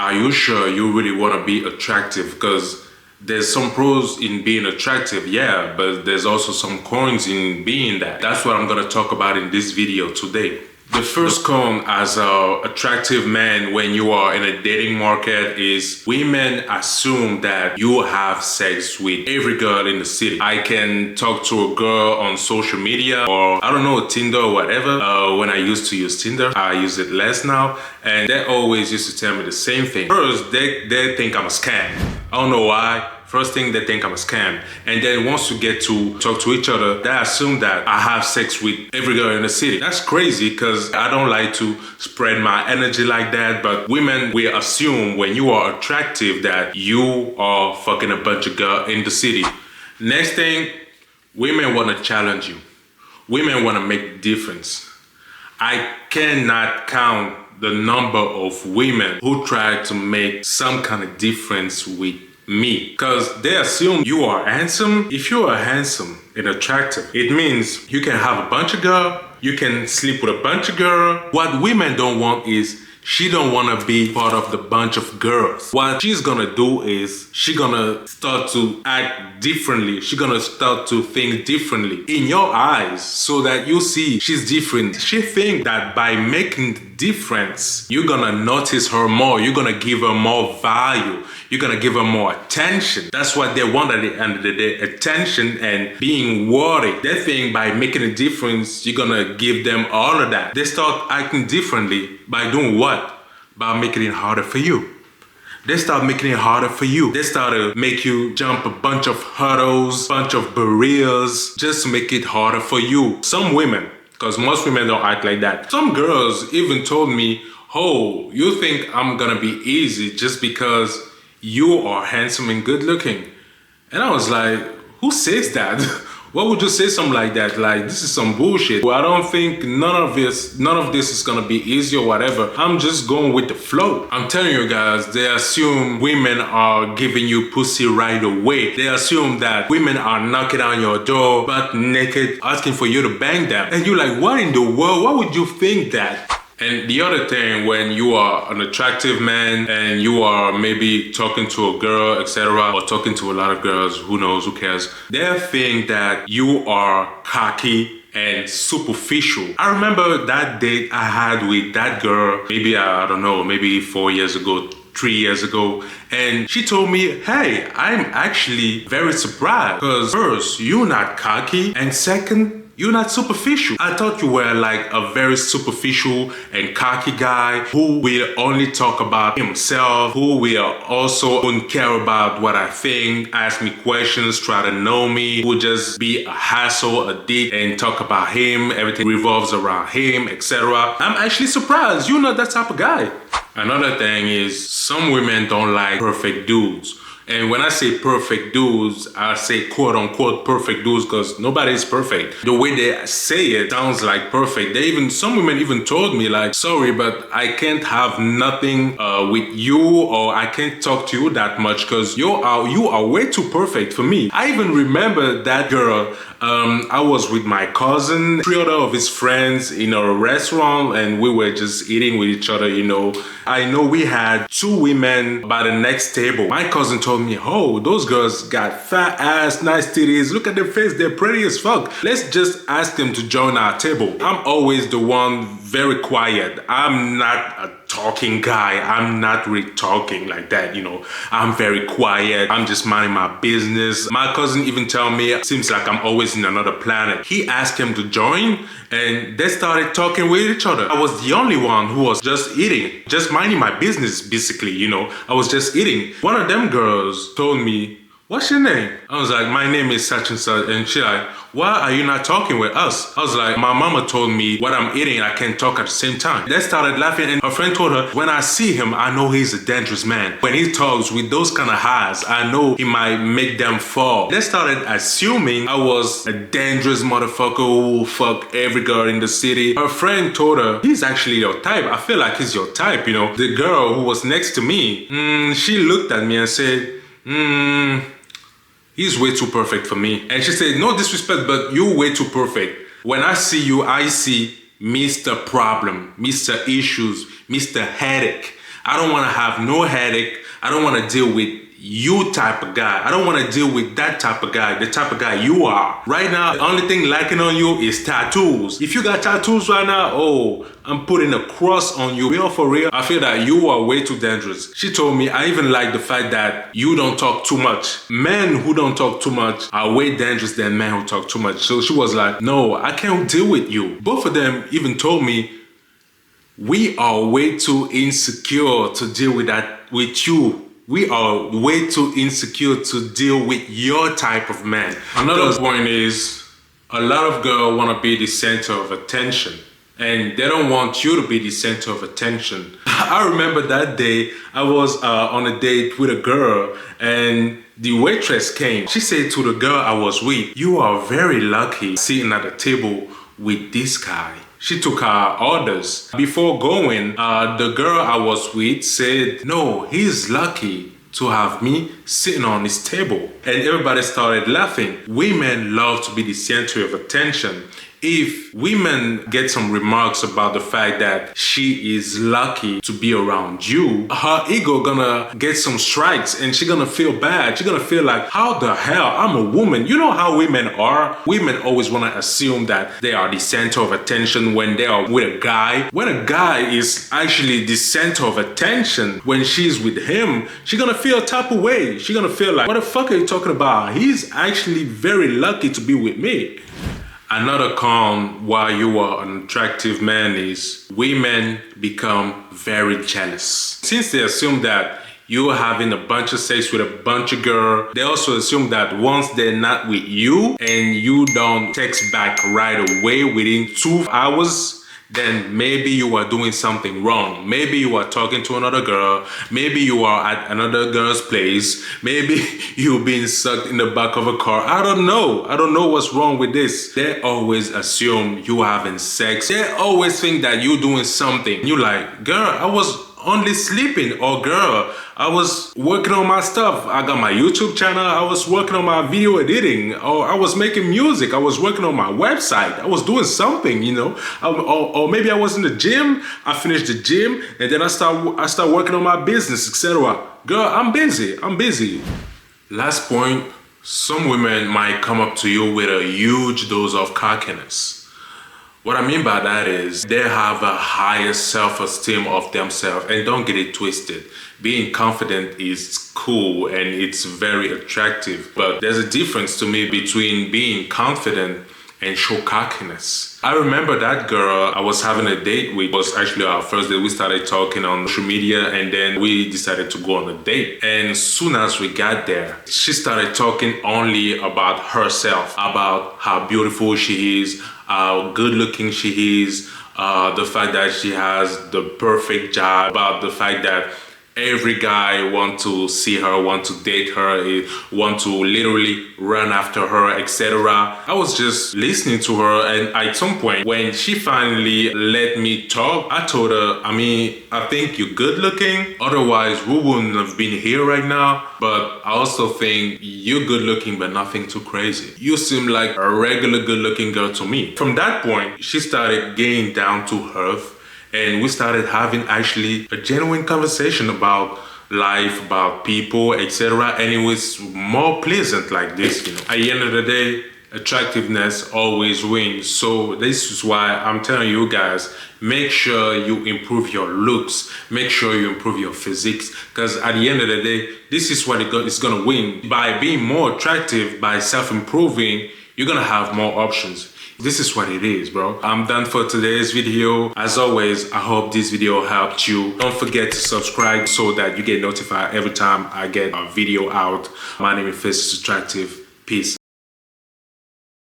Are you sure you really want to be attractive? Because there's some pros in being attractive, yeah, but there's also some cons in being that. That's what I'm gonna talk about in this video today. The first con as an attractive man when you are in a dating market is women assume that you have sex with every girl in the city. I can talk to a girl on social media or I don't know, Tinder or whatever. When I used to use Tinder, I use it less now. And they always used to tell me the same thing. First, they think I'm a scam. I don't know why. First thing, they think I'm a scam. And then once we get to talk to each other, they assume that I have sex with every girl in the city. That's crazy because I don't like to spread my energy like that. But women will assume when you are attractive that you are fucking a bunch of girls in the city. Next thing, women want to challenge you. Women want to make a difference. I cannot count the number of women who try to make some kind of difference with me, because they assume you are handsome. If you are handsome and attractive, it means you can have a bunch of girls, you can sleep with a bunch of girls. What women don't want is she don't want to be part of the bunch of girls. What she's gonna do is she gonna start to act differently. She gonna start to think differently in your eyes so that you see she's different. She think that by making the difference, you're gonna notice her more. You're gonna give her more value. You're gonna give her more attention. That's what they want at the end of the day, attention and being worthy. They think by making a difference, you're gonna give them all of that. They start acting differently by doing what? By making it harder for you. They start making it harder for you. They start to make you jump a bunch of hurdles, bunch of barriers, just to make it harder for you. Some women, because most women don't act like that. Some girls even told me, oh, you think I'm gonna be easy just because you are handsome and good looking? And I was like, who says that? Why would you say something like that? Like, this is some bullshit. Well, I don't think none of this is gonna be easy or whatever. I'm just going with the flow. I'm telling you guys, they assume women are giving you pussy right away. They assume that women are knocking on your door, butt naked, asking for you to bang them. And you're like, what in the world? Why would you think that? And the other thing, when you are an attractive man and you are maybe talking to a girl, etc., or talking to a lot of girls, who knows, who cares, they think that you are cocky and superficial. I remember that date I had with that girl, maybe, I don't know, maybe 4 years ago, 3 years ago, and she told me, hey, I'm actually very surprised because first, you're not cocky, and second, you're not superficial. I thought you were like a very superficial and cocky guy who will only talk about himself, who will also wouldn't care about what I think, ask me questions, try to know me, who just be a hassle, a dick, and talk about him, everything revolves around him, etc. I'm actually surprised you're not that type of guy. Another thing is some women don't like perfect dudes. And when I say perfect dudes, I say quote unquote perfect dudes because nobody is perfect. The way they say it sounds like perfect. Some women even told me like, sorry, but I can't have nothing with you, or I can't talk to you that much because you are way too perfect for me. I even remember that girl. I was with my cousin, 3 other of his friends in a restaurant, and we were just eating with each other, you know. I know we had 2 women by the next table. My cousin told me, oh, those girls got fat ass, nice titties, look at their face, they're pretty as fuck. Let's just ask them to join our table. I'm always the one very quiet. I'm not a talking guy. I'm not really talking like that, you know. I'm very quiet. I'm just minding my business. My cousin even tell me it seems like I'm always in another planet. He asked him to join and they started talking with each other. I was the only one who was just eating, just minding my business basically, you know. I was just eating. One of them girls told me, what's your name? I was like, my name is such and such. And she like, why are you not talking with us? I was like, my mama told me what I'm eating, I can't talk at the same time. They started laughing and her friend told her, when I see him, I know he's a dangerous man. When he talks with those kind of highs, I know he might make them fall. They started assuming I was a dangerous motherfucker who fuck every girl in the city. Her friend told her, he's actually your type. I feel like he's your type, you know. The girl who was next to me, she looked at me and said, he's way too perfect for me. And she said, no disrespect, but you're way too perfect. When I see you, I see Mr. Problem, Mr. Issues, Mr. Headache. I don't want to have no headache. I don't want to deal with you type of guy. I don't want to deal with that type of guy, the type of guy you are. Right now, the only thing lacking on you is tattoos. If you got tattoos right now, oh, I'm putting a cross on you. Real for real, I feel that you are way too dangerous. She told me, I even like the fact that you don't talk too much. Men who don't talk too much are way dangerous than men who talk too much. So she was like, no, I can't deal with you. Both of them even told me, we are way too insecure to deal with that with you. We are way too insecure to deal with your type of man. Another point is, a lot of girls want to be the center of attention, and they don't want you to be the center of attention. I remember that day I was on a date with a girl, and the waitress came. She said to the girl I was with, you are very lucky sitting at the table with this guy. She took her orders. Before going, the girl I was with said, no, he's lucky to have me sitting on his table. And everybody started laughing. Women love to be the center of attention. If women get some remarks about the fact that she is lucky to be around you, her ego gonna get some strikes and she gonna feel bad. She's gonna feel like, how the hell? I'm a woman. You know how women are? Women always wanna assume that they are the center of attention when they are with a guy. When a guy is actually the center of attention, when she's with him, she's gonna feel a type of way. She's gonna feel like, what the fuck are you talking about? He's actually very lucky to be with me. Another con why you are an attractive man is women become very jealous. Since they assume that you're having a bunch of sex with a bunch of girls, they also assume that once they're not with you and you don't text back right away within 2 hours, then maybe you are doing something wrong. Maybe you are talking to another girl. Maybe you are at another girl's place. Maybe you're being sucked in the back of a car. I don't know. I don't know what's wrong with this. They always assume you having sex. They always think that you're doing something. You're like, girl, I was only sleeping, or girl, I was working on my stuff. I got my YouTube channel. I was working on my video editing, or I was making music. I was working on my website. I was doing something, you know, or maybe I was in the gym. I finished the gym and then I start working on my business, etc. Girl, I'm busy. I'm busy. Last point, some women might come up to you with a huge dose of cockiness. What I mean by that is they have a higher self-esteem of themselves, and don't get it twisted. Being confident is cool and it's very attractive, but there's a difference to me between being confident and show cockiness. I remember that girl I was having a date with. It was actually our first date. We started talking on social media and then we decided to go on a date. And as soon as we got there, she started talking only about herself, about how beautiful she is, how good looking she is, the fact that she has the perfect job, about the fact that every guy want to see her, want to date her, want to literally run after her, etc. I was just listening to her, and at some point when she finally let me talk, I told her, I think you're good looking, otherwise we wouldn't have been here right now, but I also think you're good looking but nothing too crazy. You seem like a regular good looking girl to me. From that point, she started getting down to earth, and we started having actually a genuine conversation about life, about people, etc. And it was more pleasant like this, you know. At the end of the day, attractiveness always wins. So this is why I'm telling you guys, make sure you improve your looks, make sure you improve your physiques, because at the end of the day, this is what is gonna win. By being more attractive, by self-improving, you're gonna have more options. This is what it is, bro. I'm done for today's video. As always, I hope this video helped you. Don't forget to subscribe so that you get notified every time I get a video out. My name is Face is Attractive. Peace.